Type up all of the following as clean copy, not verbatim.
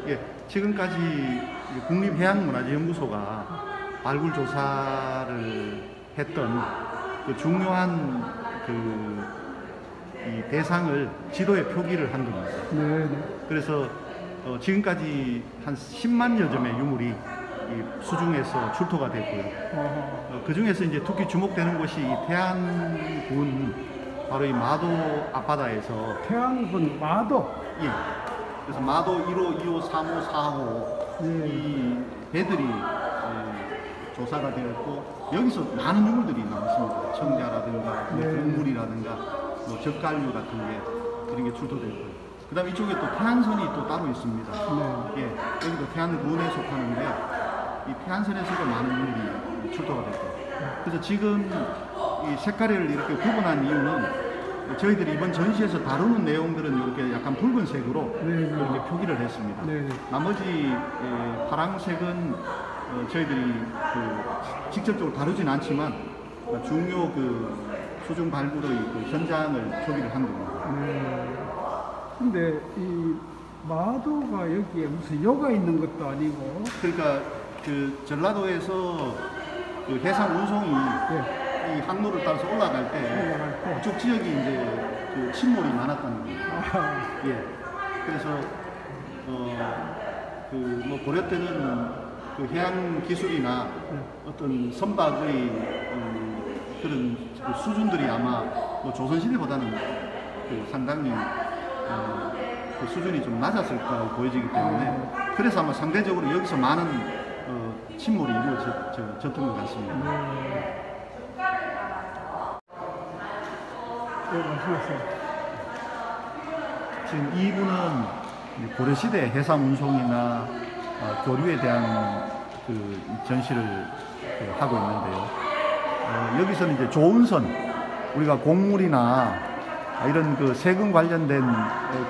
예, 지금까지 국립해양문화재연구소가 발굴 조사를 했던 그 중요한 이 대상을 지도에 표기를 한 겁니다. 네. 그래서 지금까지 한 10만여 점의 유물이 이 수중에서 출토가 됐고요. 그 중에서 이제 특히 주목되는 곳이 이 태안군 바로 이 마도 앞바다에서 태안군 마도. 예. 그래서 마도 1호, 2호, 3호, 4호 이 배들이 조사가 되었고 여기서 많은 유물들이 나왔습니다. 청자라든가 동물이라든가 뭐 젓갈류 같은 게 이런 게 출토되었고요. 그다음 이쪽에 또 태안선이 또 따로 있습니다. 예, 여기도 태안군에 속하는데 이 태안선에서도 많은 유물이 출토가 됐고, 그래서 지금 이 색깔을 이렇게 구분한 이유는 저희들이 이번 전시에서 다루는 내용들은 이렇게 약간 붉은색으로 이렇게 표기를 했습니다. 나머지 파랑색은 저희들이 직접적으로 다루진 않지만 중요 수중 발굴의 현장을 표기를 한 겁니다. 근데 이 마도가 여기에 무슨 묘가 있는 것도 아니고. 그러니까 전라도에서 해상 운송이 이 항로를 따라서 올라갈 때 그쪽 지역이 이제 침몰이 많았다는 겁니다. 예. 그래서 뭐 고려 때는 해양 기술이나 어떤 선박의 그런 수준들이 아마 뭐 조선시대보다는 상당히 수준이 좀 낮았을 거라고 보여지기 때문에 그래서 아마 상대적으로 여기서 많은 침몰이 이루어졌던 것 같습니다. 지금 이 부는 고려시대 해상 운송이나 교류에 대한 전시를 하고 있는데요. 여기서는 이제 조운선, 우리가 곡물이나 이런 세금 관련된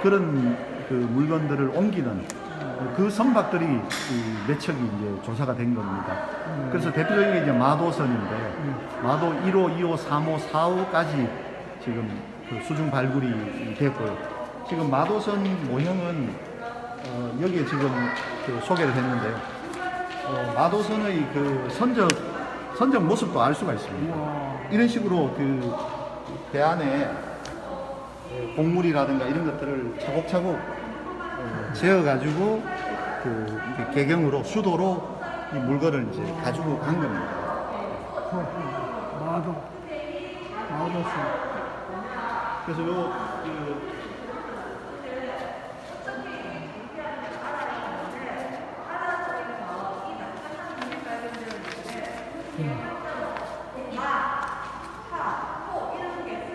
그런 물건들을 옮기는 그 선박들이 몇 척이 이제 조사가 된 겁니다. 그래서 대표적인 게 이제 마도선인데 마도 1호, 2호, 3호, 4호까지 지금 수중 발굴이 됐고요. 지금 마도선 모형은 여기에 지금 소개를 했는데요. 마도선의 선적 모습도 알 수가 있습니다. 이런 식으로 배 안에 곡물이라든가 이런 것들을 차곡차곡 재어가지고 개경으로 수도로 이 물건을 이제 가지고 간 겁니다. 마도선. 그래서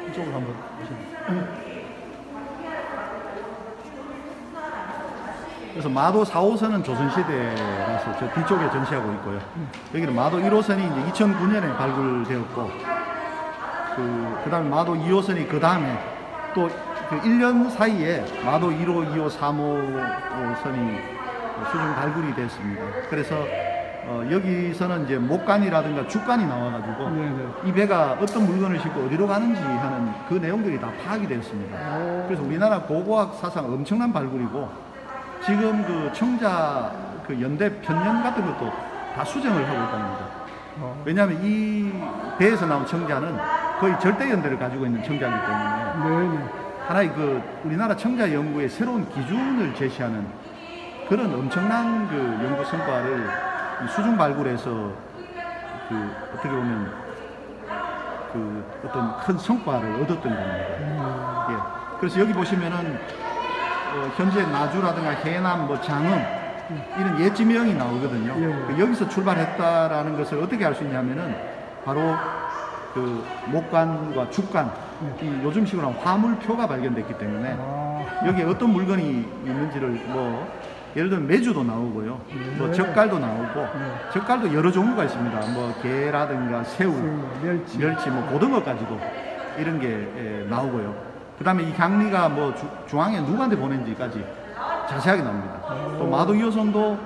이쪽으로 한번 보시면. 그래서 마도 4호선은 조선시대라서 저 뒤쪽에 전시하고 있고요. 여기는 마도 1호선이 이제 2009년에 발굴되었고, 그 다음에 마도 2호선이 그 다음에 또 1년 사이에 마도 1호, 2호, 3호선이 수중 발굴이 됐습니다. 그래서 여기서는 이제 목간이라든가 죽간이 나와가지고 이 배가 어떤 물건을 싣고 어디로 가는지 하는 그 내용들이 다 파악이 되었습니다. 그래서 우리나라 고고학 사상 엄청난 발굴이고 지금 청자 연대 편년 같은 것도 다 수정을 하고 있답니다. 왜냐하면 이 배에서 나온 청자는 거의 절대 연대를 가지고 있는 청자이기 때문에 하나의 우리나라 청자 연구의 새로운 기준을 제시하는 그런 엄청난 연구 성과를 수중 발굴에서 어떻게 보면 어떤 큰 성과를 얻었던 겁니다. 예. 그래서 여기 보시면은 현재 나주라든가 해남, 장흥 이런 옛 지명이 나오거든요. 여기서 출발했다라는 것을 어떻게 알 수 있냐면은 바로 목간과 죽간, 요즘식으로 하면 화물표가 발견됐기 때문에 여기에 어떤 물건이 있는지를 예를 들면 메주도 나오고요. 젓갈도 나오고, 젓갈도 여러 종류가 있습니다. 게라든가 새우, 멸치, 고등어까지도 이런 게 나오고요. 그 다음에 이 향리가 중앙에 누구한테 보낸지까지 자세하게 나옵니다. 또 마도 2호선도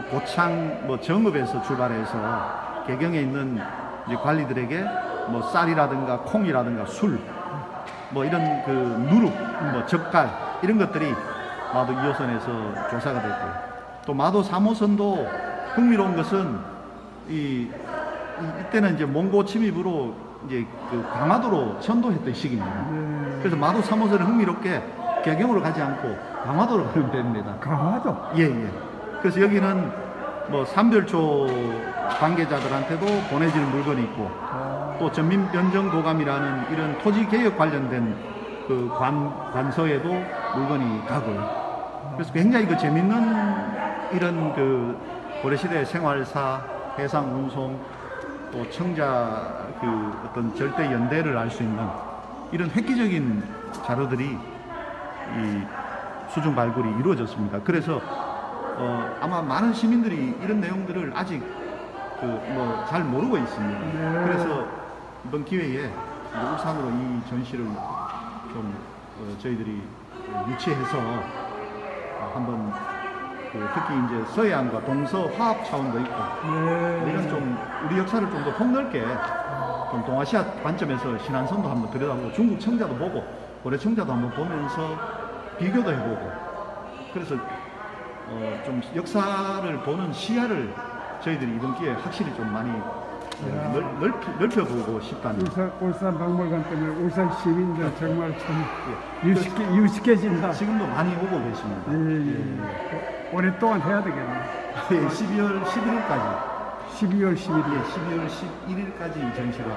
고창, 정읍에서 출발해서 개경에 있는 이제 관리들에게 쌀이라든가 콩이라든가 술, 이런 누룩, 젓갈 이런 것들이 마도 2호선에서 조사가 됐고요. 또 마도 3호선도 흥미로운 것은 이때는 이제 몽고 침입으로 이제 그 강화도로 전도했던 시기입니다. 네. 그래서 마도 3호선은 흥미롭게 개경으로 가지 않고 강화도로 가면 됩니다. 강화도. 예, 예. 그래서 여기는 뭐 삼별초 관계자들한테도 보내지는 물건이 있고 또 전민변정도감이라는 이런 토지 개혁 관련된 그 관서에도 물건이 가고요. 그래서 굉장히 그 재밌는 이런 그 고려시대 생활사, 해상 운송, 또 청자 그 어떤 절대 연대를 알 수 있는 이런 획기적인 자료들이 이 수중 발굴이 이루어졌습니다. 그래서 아마 많은 시민들이 이런 내용들을 아직 그 뭐 잘 모르고 있습니다. 네. 그래서 이번 기회에 울산으로 이 전시를 좀 저희들이 유치해서 한번 그 특히 이제 서해안과 동서 화합 차원도 있고 네. 이런 좀 우리 역사를 좀 더 폭넓게 좀 동아시아 관점에서 신안선도 한번 들여다보고 중국 청자도 보고 고려 청자도 한번 보면서 비교도 해보고 그래서 좀 역사를 보는 시야를 저희들이 이번 기회에 확실히 좀 많이 넓혀보고 싶다는. 울산 박물관 때문에 울산 시민들 정말 참 예. 유식해진다. 지금도 많이 오고 계십니다. 예. 오랫동안 해야 되겠네. 예, 12월 11일까지. 12월 11일. 예, 12월 11일까지 이 전시가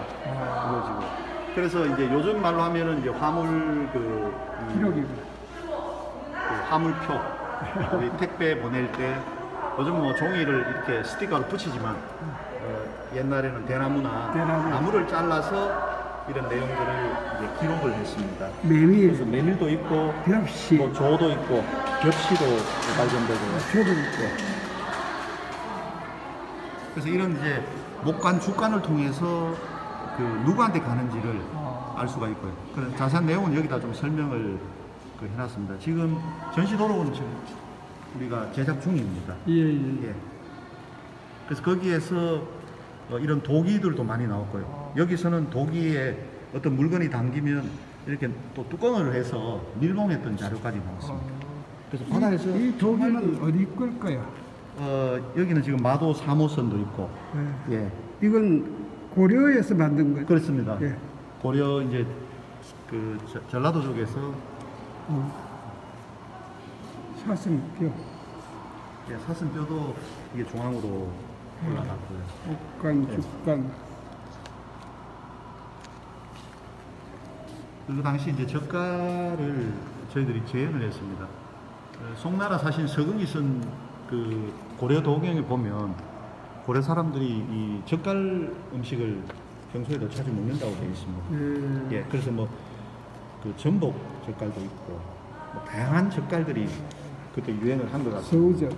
이루어지고. 그래서 이제 요즘 말로 하면은 이제 화물 기록이고. 그 화물표 우리 택배 보낼 때 요즘 뭐 종이를 이렇게 스티커로 붙이지만 옛날에는 대나무. 나무를 잘라서 이런 내용들을 이제 기록을 했습니다. 메밀. 그래서 메밀도 있고 벽시. 뭐 조도 있고 벽시도 발견되고요. 조도 있고. 그래서 이런 이제 목간 주간을 통해서 그 누구한테 가는지를 알 수가 있고요. 그런 자세한 내용은 여기다 좀 설명을 해놨습니다. 지금 전시 도록은 지금 우리가 제작 중입니다. 예. 그래서 거기에서 이런 도기들도 많이 나왔고요. 여기서는 도기에 어떤 물건이 담기면 이렇게 또 뚜껑을 해서 밀봉했던 자료까지 나왔습니다. 그래서 바다에서 이 도기는 어디 걸까요? 여기는 지금 마도 3호선도 있고, 예. 예, 이건 고려에서 만든 거죠? 그렇습니다. 예. 고려 이제 그 전라도 쪽에서 사슴뼈, 예, 사슴뼈도 이게 중앙으로 올라갔고요. 옥간, 죽간. 그 당시 이제 젓갈을 저희들이 재현을 했습니다. 송나라 사신 서경이 쓴 그 고려 도경에 보면 고려 사람들이 이 젓갈 음식을 평소에도 자주 먹는다고 되어 있습니다. 예, 그래서 뭐 그 전복 젓갈도 있고 뭐 다양한 젓갈들이 그때 유행을 한 것 같습니다. 서우젓.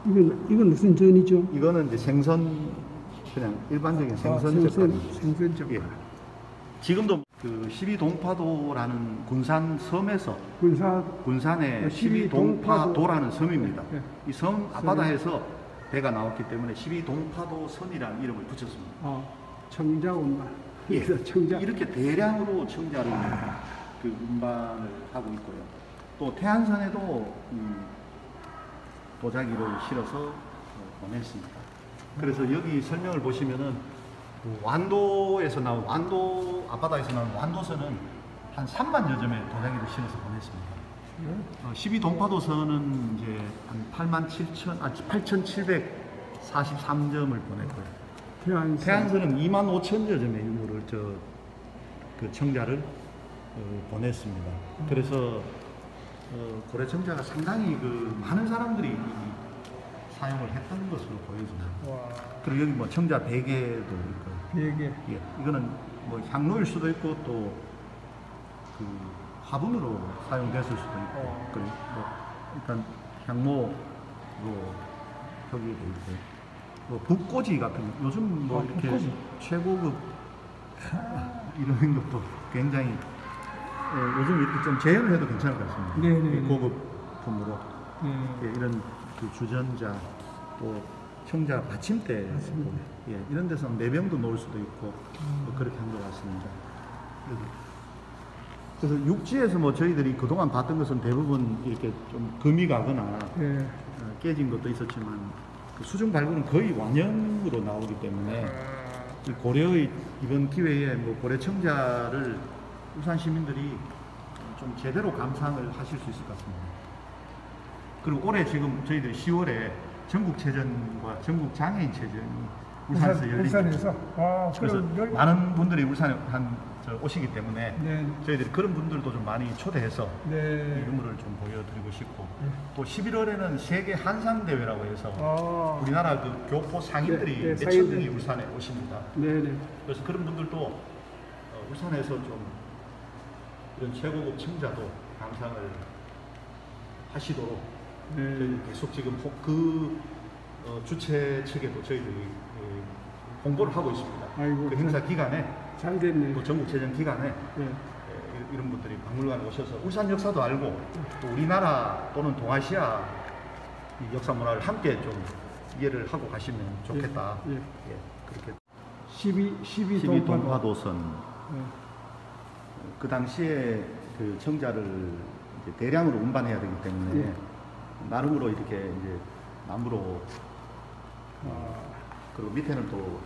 이건 무슨 전이죠? 이거는 이제 생선 그냥 일반적인 생선 젓갈입니다. 생선 젓갈. 예. 지금도 그 12동파도라는 군산 섬에서 군산의 12동파도라는 섬입니다. 예. 이 섬 앞바다에서 배가 나왔기 때문에 12동파도 섬이라는 이름을 붙였습니다. 청자 운반. 예. 청자. 이렇게 대량으로 청자를 그 운반을 하고 있고요. 또 태안선에도 도자기를 실어서 보냈습니다. 그래서 여기 설명을 보시면은 완도에서 나온 앞바다에서 나온 완도선은 한 3만여 점의 도자기를 실어서 보냈습니다. 12동파도선은 이제 한 8,743점을 보냈고요. 태안선은 25,000여 점의 유물을 그 청자를 보냈습니다. 그래서 고려 청자가 상당히 그 많은 사람들이 사용을 했다는 것으로 보여집니다. 그리고 여기 뭐 청자 베개도 있고요. 베개. 예, 이거는 뭐 향로일 수도 있고 또 그 화분으로 사용됐을 수도 있고, 그리고 뭐 일단 향로로 벽에도 있고, 뭐 붓꽂이 같은 거, 요즘 뭐 이렇게 붓꽂이. 최고급 이런 것도 굉장히 요즘 이렇게 좀 재현을 해도 괜찮을 것 같습니다. 네네. 고급품으로 예, 이런 그 주전자 또 청자 받침대 예, 이런 데서 내병도 놓을 수도 있고 뭐 그렇게 한 것 같습니다. 그래서 육지에서 뭐 저희들이 그동안 봤던 것은 대부분 이렇게 좀 금이 가거나 예. 깨진 것도 있었지만 그 수중 발굴은 거의 완형으로 나오기 때문에 이 고려의 이번 기회에 뭐 고려 청자를 울산 시민들이 좀 제대로 감상을 하실 수 있을 것 같습니다. 그리고 올해 지금 저희들이 10월에 전국 체전과 전국 장애인 체전이 울산에서 열립니다. 울산에서? 아, 그래서 그럼 많은 분들이 울산에 오시기 때문에 네. 저희들이 그런 분들도 좀 많이 초대해서 네. 이 유물을 좀 보여드리고 싶고 네. 또 11월에는 세계 한상 대회라고 해서 아. 우리나라 그 교포 상인들이 네, 네, 몇천 상인들. 명이 울산에 오십니다. 네네. 그래서 그런 분들도 울산에서 좀 이런 최고급 청자도 감상을 하시도록 네. 저희 계속 지금 주최 측에도 저희들이 홍보를 하고 있습니다. 아이고, 그 행사 기간에 잘 됐네. 또 전국체전 기간에 네. 이런 분들이 박물관에 오셔서 울산 역사도 알고 또 우리나라 또는 동아시아 이 역사 문화를 함께 좀 이해를 하고 가시면 좋겠다. 예. 예, 그렇게 12 동파도선 네. 그 당시에 그 청자를 이제 대량으로 운반해야 되기 때문에 예. 나름으로 이렇게 이제 나무로 그리고 밑에는 또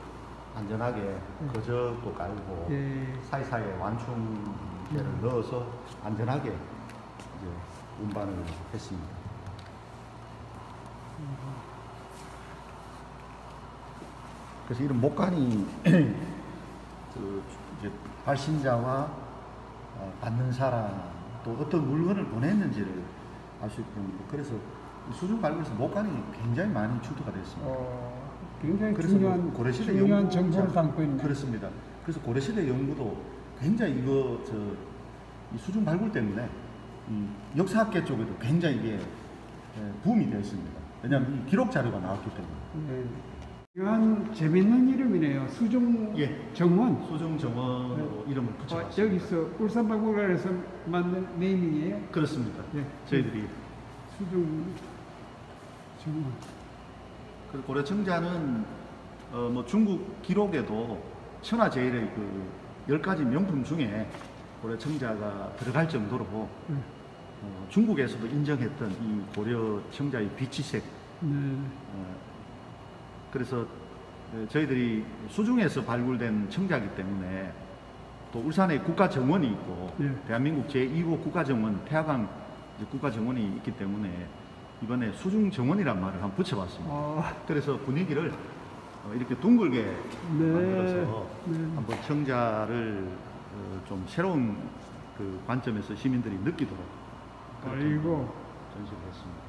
안전하게 거적도 깔고 예. 사이사이에 완충제를 넣어서 안전하게 이제 운반을 했습니다. 그래서 이런 목간이 그 이제 발신자와 받는 사람 또 어떤 물건을 보냈는지를 알 수 있고 그래서 수중 발굴에서 목간이 굉장히 많이 출토가 됐습니다. 굉장히 그래서 중요한 고려시대 중요한 연구 정보를 담고 있네. 그렇습니다. 그래서 고려시대 연구도 굉장히 이 수중 발굴 때문에 이 역사학계 쪽에도 굉장히 이게 붐이 되어 있습니다. 왜냐하면 이 기록 자료가 나왔기 때문에. 네. 중요한 재밌는 이름이네요. 수중 예. 정원. 수중 정원으로 이름을 붙여봤습니다. 여기서 울산박물관에서 만든 네이밍이에요. 그렇습니다. 예. 저희들이 수중 정원. 그 고려 청자는 뭐 중국 기록에도 천하제일의 그 10가지 명품 중에 고려 청자가 들어갈 정도로 중국에서도 인정했던 이 고려 청자의 비치색. 네. 그래서 저희들이 수중에서 발굴된 청자이기 때문에 또 울산에 국가정원이 있고 예. 대한민국 제2호 국가정원 태화강 국가정원이 있기 때문에 이번에 수중정원이란 말을 한번 붙여봤습니다. 그래서 분위기를 이렇게 둥글게 만들어서 한번 청자를 좀 새로운 그 관점에서 시민들이 느끼도록 아이고. 전시를 했습니다.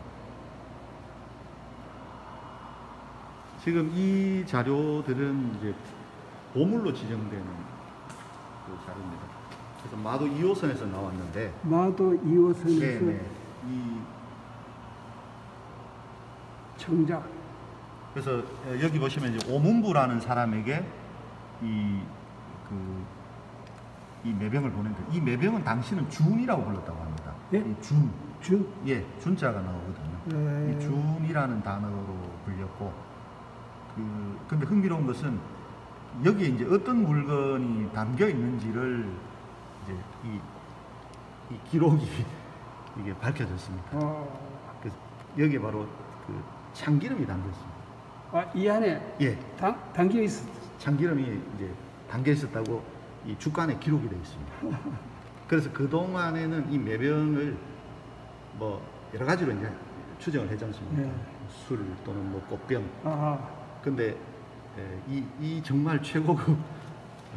지금 이 자료들은 이제 보물로 지정되는 그 자료입니다. 그래서 마도 2호선에서 나왔는데 마도 2호선에서 네네. 이 청자. 그래서 여기 보시면 이제 오문부라는 사람에게 이 매병을 보냈는데 이 매병은 당시는 준이라고 불렀다고 합니다. 예? 이 준. 준? 예, 준자가 나오거든요. 이 준이라는 단어로 불렸고 근데 흥미로운 것은 여기에 이제 어떤 물건이 담겨 있는지를 이제 이 기록이 이게 밝혀졌습니다. 그래서 여기에 바로 그 참기름이 담겨 있습니다. 이 안에 예, 담겨 있어. 참기름이 이제 담겨 있었다고 이 주간에 기록이 되어 있습니다. 그래서 그 동안에는 이 매병을 뭐 여러 가지로 이제 추정을 하지 않습니까? 네. 술 또는 뭐 꽃병. 아하. 근데 이 정말 최고급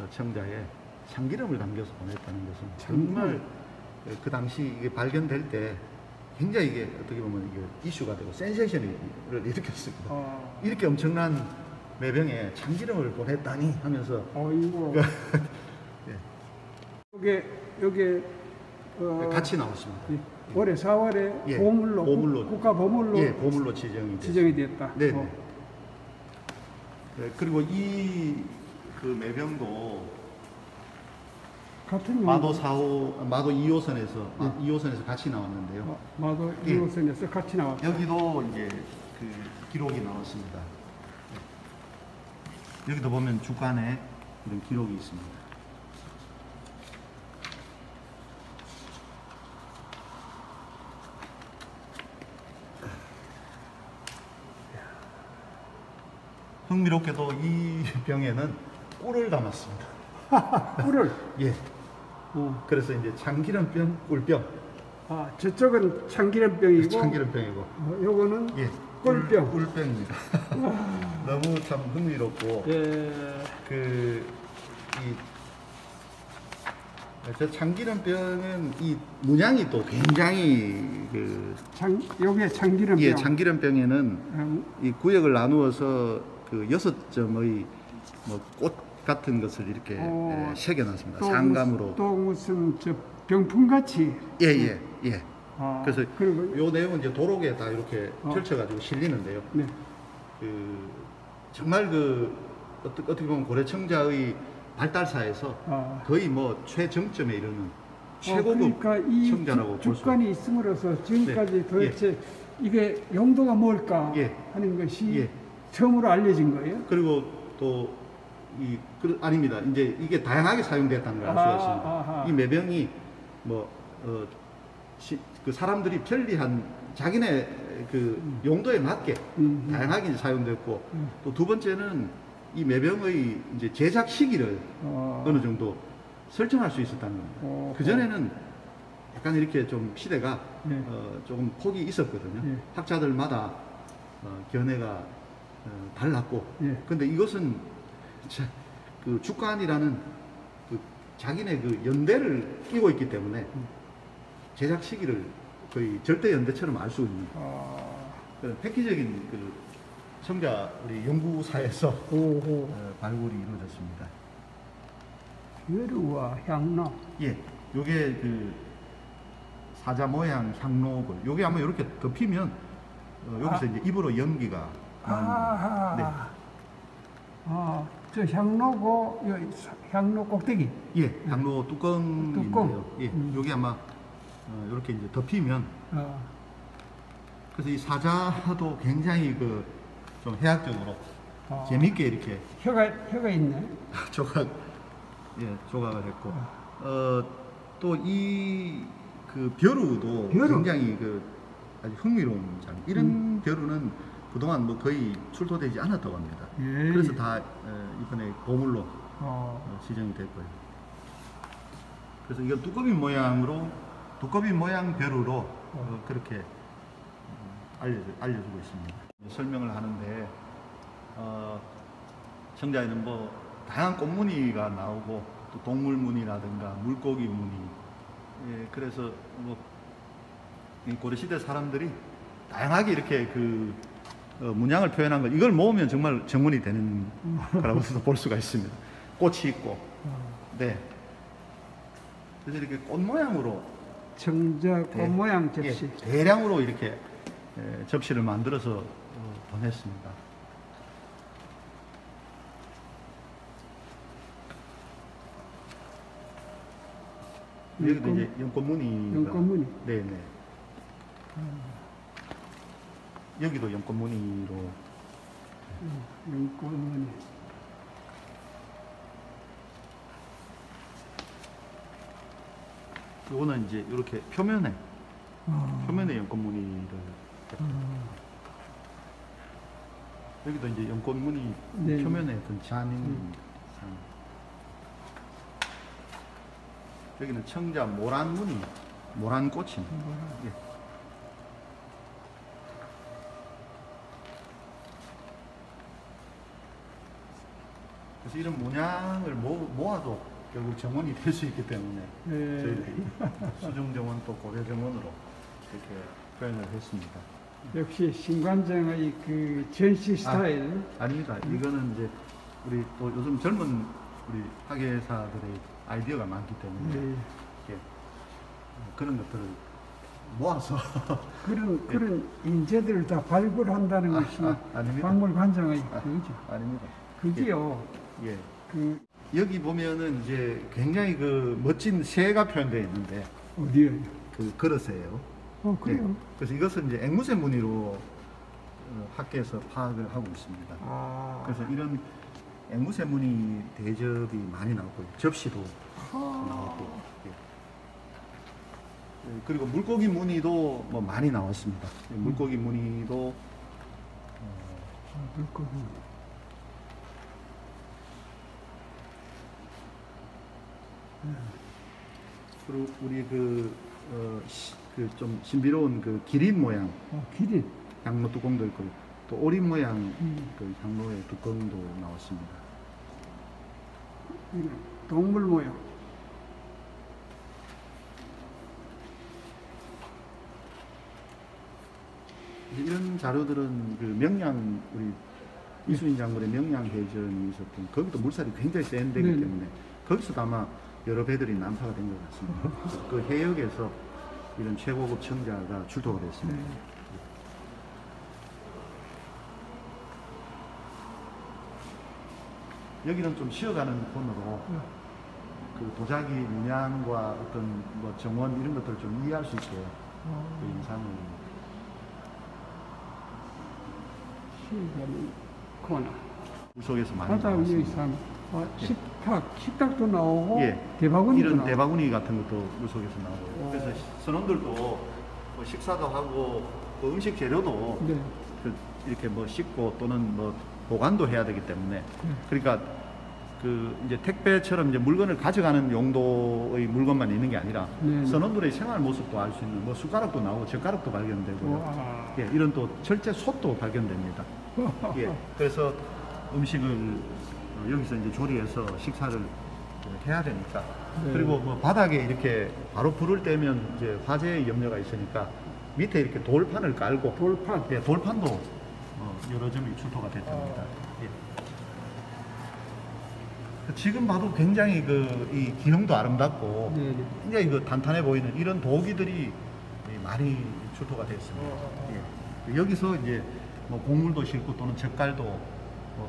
청자에 참기름을 담겨서 보냈다는 것은 정말 그 당시 이게 발견될 때 굉장히 이게 어떻게 보면 이게 이슈가 되고 센세이션을 일으켰습니다. 이렇게 엄청난 매병에 참기름을 보냈다니 하면서 어이구. 예. 여기 같이 나왔습니다. 올해 4월에 예, 보물로 국가 보물로 예, 보물로 지정이 됐다. 네. 네, 그리고 이 그 매병도 같은 마도 2호선에서 2호선에서 같이 나왔는데요. 마도 예. 2호선에서 같이 나왔다. 여기도 이제 그 기록이 나왔습니다. 여기도 보면 주간에 이런 기록이 있습니다. 흥미롭게도 이 병에는 꿀을 담았습니다. 꿀을. 예. 어. 그래서 이제 참기름병, 꿀병. 아, 저쪽은 참기름병이고, 참기름병이고. 요거는 예. 꿀병. 꿀병입니다. 너무 참 흥미롭고. 예. 저 참기름병은 이 문양이 또 굉장히 요게 참기름병. 예, 참기름병에는 이 구역을 나누어서 그 6점의 뭐 꽃 같은 것을 이렇게 새겨놨습니다. 상감으로. 또 무슨 저 병풍같이. 예. 아, 그래서 그리고 요 내용은 이제 도록에 다 이렇게 펼쳐가지고 실리는데요. 네. 정말 어떻게 보면 고래청자의 발달사에서 거의 뭐 최정점에 이르는 최고급 그러니까 이 청자라고 볼 수 있습니다. 주관이 있음으로써 지금까지 네. 도대체 이게 용도가 뭘까 예. 하는 것이 예. 처음으로 알려진 거예요. 그리고 또 아닙니다. 이제 이게 다양하게 사용됐다는 걸 알 수가 있습니다. 아하. 이 매병이 그 사람들이 편리한 자기네 그 용도에 맞게 다양하게 이제 사용됐고 또 두 번째는 이 매병의 이제 제작 시기를 어느 정도 설정할 수 있었다는 겁니다. 그 전에는 약간 이렇게 좀 시대가 네. 조금 폭이 있었거든요. 네. 학자들마다 견해가 달랐고, 네. 근데 이것은 그 주관이라는 그 자기네 그 연대를 끼고 있기 때문에 제작 시기를 거의 절대 연대처럼 알 수 있는 그런 획기적인 그 청자 우리 연구사에서 발굴이 이루어졌습니다. 벼루와 향로. 예, 요게 그 사자 모양 향록을 요게 아마 이렇게 덮이면 여기서 이제 입으로 연기가 나옵니다. 네. 저 향로고 향로 꼭대기. 예, 향로 뚜껑인데요. 뚜껑. 예, 요게 아마 이렇게 이제 덮이면 그래서 이 사자도 굉장히 좀 해학적으로 재밌게 이렇게 혀가 있네. 조각을 했고 또 이 벼루도 굉장히 아주 흥미로운 장. 이런 벼루는 그동안 뭐 거의 출토되지 않았다고 합니다. 예. 그래서 다 이번에 보물로 지정이 됐고요. 그래서 이걸 두꺼비 모양 벼루로 그렇게 알려주고 있습니다. 설명을 하는데 청자에는 뭐 다양한 꽃무늬가 나오고 또 동물 무늬라든가 물고기 무늬, 예, 그래서 뭐 고려시대 사람들이 다양하게 이렇게 문양을 표현한 거 이걸 모으면 정말 정원이 되는 거라고도 볼 수가 있습니다. 꽃이 있고, 네. 그래서 이렇게 꽃 모양으로 청자 꽃 모양 접시. 예, 대량으로 이렇게 접시를 만들어서 보냈습니다. 여기도 이제 연꽃무늬. 연꽃무늬. 네네. 여기도 연꽃무늬로. 연꽃무늬. 이거는 이제 이렇게 표면에 연꽃무늬를 여기도 이제 연꽃무늬 네. 표면에 어떤 잔입니다. 여기는 청자 모란무늬, 모란꽃입니다. 예. 그래서 이런 문양을 모아도 결국 정원이 될 수 있기 때문에 저희들이 수중정원 또 고려정원으로 이렇게 표현을 했습니다. 역시 신관장의 그 전시 스타일. 아닙니다. 이거는 이제 우리 또 요즘 젊은 우리 학예사들의 아이디어가 많기 때문에 이렇게 그런 것들을 모아서 그런 인재들을 다 발굴한다는 것이 아닙니다. 박물관장의 그거죠. 아닙니다. 그게요. 예. 여기 보면은 이제 굉장히 멋진 새가 표현되어 있는데 어디에요? 그릇이에요. 그래요? 네. 그래서 이것은 이제 앵무새 무늬로 학계에서 파악을 하고 있습니다. 그래서 이런 앵무새 무늬 대접이 많이 나오고 접시도 나오고 그리고 물고기 무늬도 뭐 많이 나왔습니다. 물고기 무늬도 물고기. 그리고 우리 좀 신비로운 그 기린 모양 기린. 향로 뚜껑도 있고 또 오리 모양 그 향로의 뚜껑도 나왔습니다. 동물 모양. 이런 자료들은 그 명량 우리 이순신 장군의 명량 해전이 있었던 거기도 물살이 굉장히 센 데기 네네. 때문에 거기서도 아마 여러 배들이 난파가 된 것 같습니다. 그 해역에서 이런 최고급 청자가 출토가 됐습니다. 네. 여기는 좀 쉬어가는 코너로 그 도자기 문양과 어떤 뭐 정원 이런 것들을 좀 이해할 수 있게 그 영상을 시간 코너. 물 속에서 많이 바다 위에 나왔습니다. 산 식탁도 나오고 예, 대바구니도 이런 나오고. 대바구니 같은 것도 물 속에서 나오고요. 그래서 선원들도 뭐 식사도 하고 그 음식 재료도 네. 그 이렇게 뭐 씻고 또는 뭐 보관도 해야 되기 때문에 그러니까 그 이제 택배처럼 이제 물건을 가져가는 용도의 물건만 있는 게 아니라 네. 선원들의 생활 모습도 알 수 있는 뭐 숟가락도 나오고 젓가락도 발견되고요. 와. 예, 이런 또 철제 솥도 발견됩니다. 예, 그래서 음식을 여기서 이제 조리해서 식사를 해야 되니까 네. 그리고 뭐 바닥에 이렇게 바로 불을 떼면 이제 화재의 염려가 있으니까 밑에 이렇게 돌판을 깔고 돌판. 예, 돌판도 여러 점이 출토가 됐답니다. 예. 지금 봐도 굉장히 이 기형도 아름답고 네. 굉장히 그 단단해 보이는 이런 도기들이 많이 출토가 됐습니다. 예. 여기서 이제 뭐 곡물도 싣고 또는 젓갈도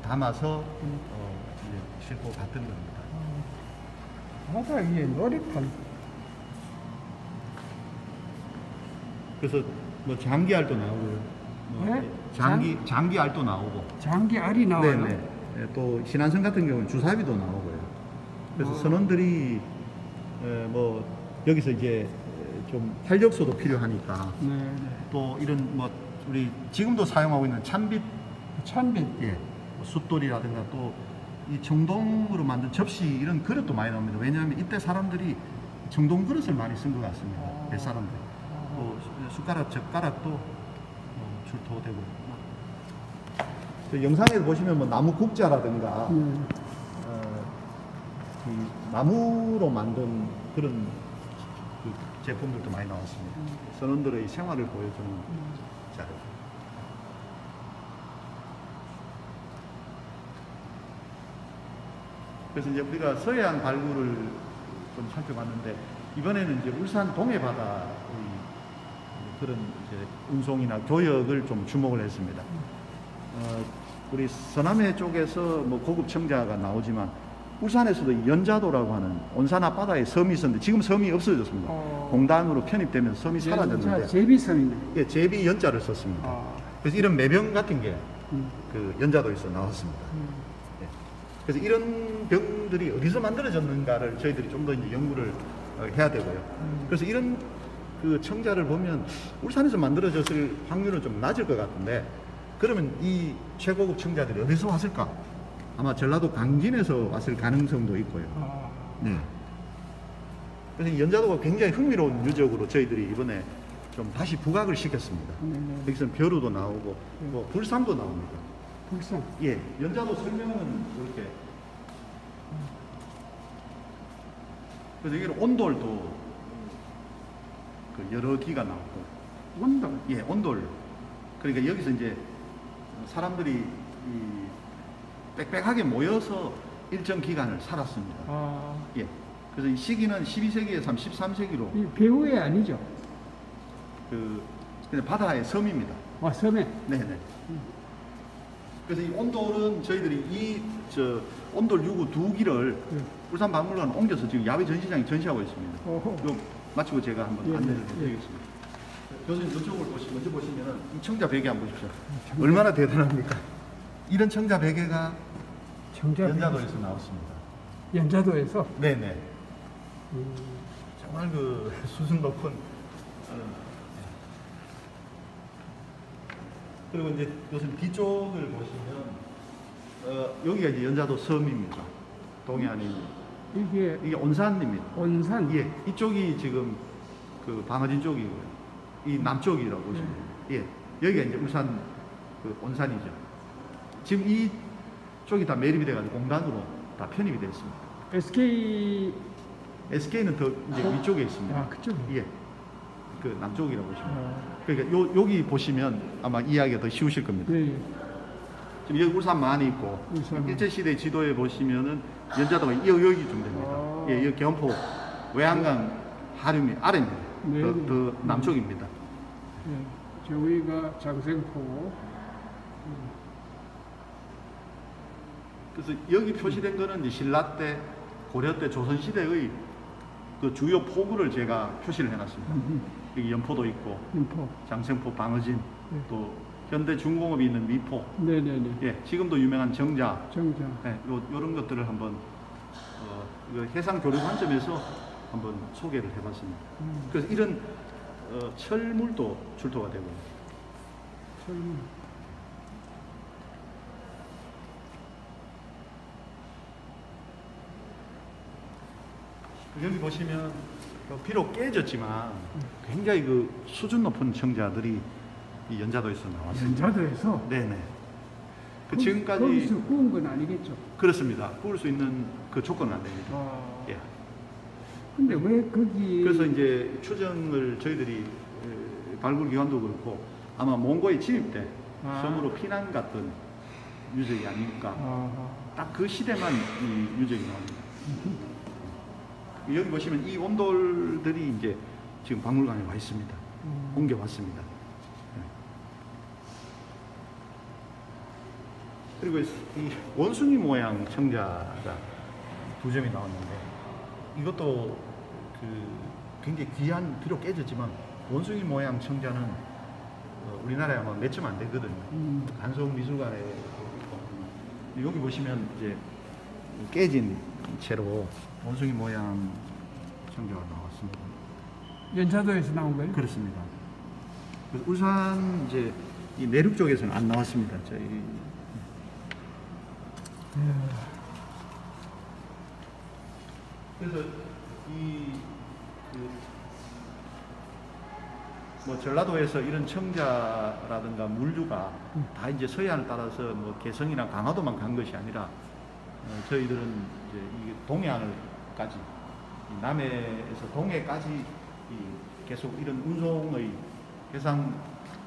담아서 이제 싣고 갔던 겁니다. 바다 위에 놀이판. 그래서 뭐 장기알도 나오고요. 네? 장기알도 나오고. 장기 알이 나와요. 네네. 예, 또 신안성 같은 경우는 주사비도 나오고요. 그래서 선원들이 뭐 여기서 이제 좀 활력소도 필요하니까 네. 네. 또 이런 뭐 우리 지금도 사용하고 있는 찬빛, 찬빛. 예, 뭐 숫돌이라든가 또 이 청동으로 만든 접시 이런 그릇도 많이 나옵니다. 왜냐하면 이때 사람들이 청동 그릇을 많이 쓴 것 같습니다. 뱃사람들. 또 숟가락, 젓가락도 출토되고. 영상에 보시면 뭐 나무 국자라든가 이 나무로 만든 그런 그 제품들도 많이 나왔습니다. 선원들의 생활을 보여주는 자료. 그래서 이제 우리가 서해안 발굴을 좀 살펴봤는데 이번에는 이제 울산 동해 바다의 그런 이제 운송이나 교역을 좀 주목을 했습니다. 우리 서남해 쪽에서 뭐 고급 청자가 나오지만 울산에서도 연자도라고 하는 온산 앞바다에 섬이 있었는데 지금 섬이 없어졌습니다. 공단으로 편입되면서 섬이 사라졌는데 제비섬이네. 예, 제비 연자를 썼습니다. 그래서 이런 매병 같은 게 그 연자도에서 나왔습니다. 예. 그래서 이런 병들이 어디서 만들어졌는가를 저희들이 좀 더 이제 연구를 해야 되고요. 그래서 이런 그 청자를 보면 울산에서 만들어졌을 확률은 좀 낮을 것 같은데 그러면 이 최고급 청자들이 어디서 왔을까? 아마 전라도 강진에서 왔을 가능성도 있고요. 네. 그래서 이 연자도가 굉장히 흥미로운 유적으로 저희들이 이번에 좀 다시 부각을 시켰습니다. 여기서는 벼루도 나오고 뭐 불상도 나옵니다. 불상. 예, 연자도 설명은 이렇게. 그래서 여기는 온돌도 그 여러 기가 나오고. 온돌. 예, 온돌. 그러니까 여기서 이제 사람들이 이 빽빽하게 모여서 일정 기간을 살았습니다. 예. 그래서 이 시기는 12세기에서 13세기로 이 배후에 아니죠? 그냥 바다의 섬입니다. 섬에. 네네. 그래서 이 온돌은 저희들이 온돌 유구 2기를 울산 박물관 옮겨서 지금 야외 전시장에 전시하고 있습니다. 이거 마치고 제가 한번 안내를 해드리겠습니다. 교수님 이쪽을 먼저 보시면은 이 청자 베개 한번 보십시오. 얼마나 대단합니까? 이런 청자 베개가 연자도에서 나왔습니다. 연자도에서? 네네. 정말 그 수준 높은. 그리고 이제 요즘 뒤쪽을 보시면 여기가 이제 연자도 섬입니다. 동해안에 있는. 이게 온산입니다. 온산. 예, 이쪽이 지금 그 방어진 쪽이고요. 이 남쪽이라고 보시면 됩니다. 예, 여기가 이제 울산 그 온산이죠. 지금 이 쪽이 다 매립이 돼가지고 공단으로 다 편입이 됐습니다. SK는 더 이제 위쪽에 있습니다. 아, 그쪽. 예, 그 남쪽이라고 보시면 됩니다. 아, 그러니까 여기 보시면 아마 이해하기가 더 쉬우실 겁니다. 네. 지금 여기 울산 많이 있고 울산. 일제시대 지도에 보시면은 연자도가 여기쯤 됩니다. 아. 예, 여기 경포 외양강 하류미 아래입니다. 네. 더 남쪽입니다. 네. 저기가 장생포고. 그래서 여기 표시된 거는 이제 신라 때, 고려 때, 조선 시대의 그 주요 포구를 제가 표시를 해놨습니다. 여기 연포도 있고, 인포. 장생포, 방어진, 네. 또 현대 중공업이 있는 미포, 네네네. 예, 지금도 유명한 정자, 정자. 예, 요런 것들을 한번 이거 해상 교류 관점에서 한번 소개를 해봤습니다. 그래서 이런 철물도 출토가 되고, 철문. 여기 보시면 비록 깨졌지만 굉장히 그 수준 높은 청자들이 이 연자도에서 나왔습니다. 연자도에서. 네네. 그 거기서 지금까지 구운 건 아니겠죠? 그렇습니다. 구울 수 있는 그 조건은 안 됩니다. 아. 예. 근데 왜 거기. 그래서 이제 추정을 저희들이 발굴 기관도 그렇고 아마 몽고에 침입 때 아. 섬으로 피난 갔던 유적이 아닐까. 아. 딱 그 시대만 이 유적이 나옵니다. 여기 보시면 이 온돌들이 이제 지금 박물관에 와 있습니다. 옮겨왔습니다. 네. 그리고 이 원숭이 모양 청자가 2점이 나왔는데 이것도 그 굉장히 귀한, 비록 깨졌지만 원숭이 모양 청자는 우리나라에 아마 몇 점 안 되거든요. 간송 미술관에 여기 보시면 이제 깨진 채로 원숭이 모양 청자가 나왔습니다. 연자도에서 나온 거예요? 그렇습니다. 그래서 울산 이제 이 내륙 쪽에서는 안 나왔습니다. 저희 그래서 뭐 전라도에서 이런 청자라든가 물류가 다 이제 서해안을 따라서 뭐 개성이나 강화도만 간 것이 아니라 저희들은 이제 이 동해안을까지 남해에서 동해까지 계속 이런 운송의 해상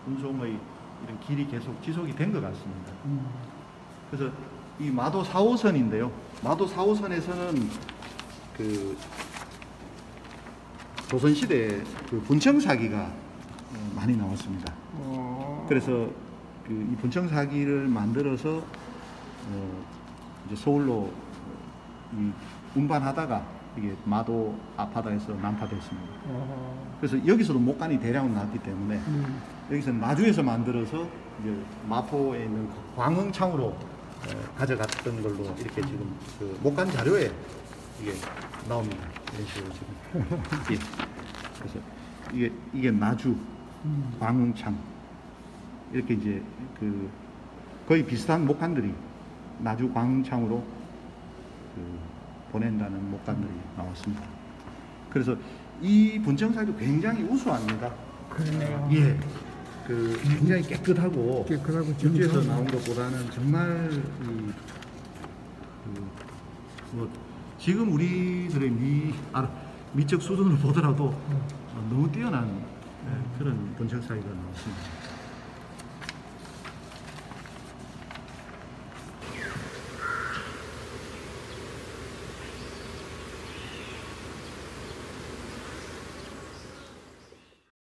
운송의 이런 길이 계속 지속이 된 것 같습니다. 그래서 이 마도 4호선인데요. 마도 4호선에서는 그 조선시대 그 분청사기가 많이 나왔습니다. 그래서 그 이 분청사기를 만들어서 이제 서울로 이 운반하다가 이게 마도 앞바다에서 난파됐습니다. 그래서 여기서도 목간이 대량으로 나왔기 때문에 여기서 마주에서 만들어서 이제 마포에 있는 광흥창으로 가져갔던 걸로 이렇게 지금 그 목간 자료에 이게 나옵니다. 이런 식으로 지금. 예. 그래서 이게 나주, 광흥창 이렇게 이제 그 거의 비슷한 목간들이 나주, 광흥창으로 그 보낸다는 목간들이 나왔습니다. 그래서 이 분청사기도 굉장히 우수합니다. 그래요. 예. 그 굉장히 깨끗하고 전주에서 정교하고. 나온 것보다는 정말 뭐 지금 우리들의 미적 수준을 보더라도 너무 뛰어난 그런 분청사기가 나왔습니다.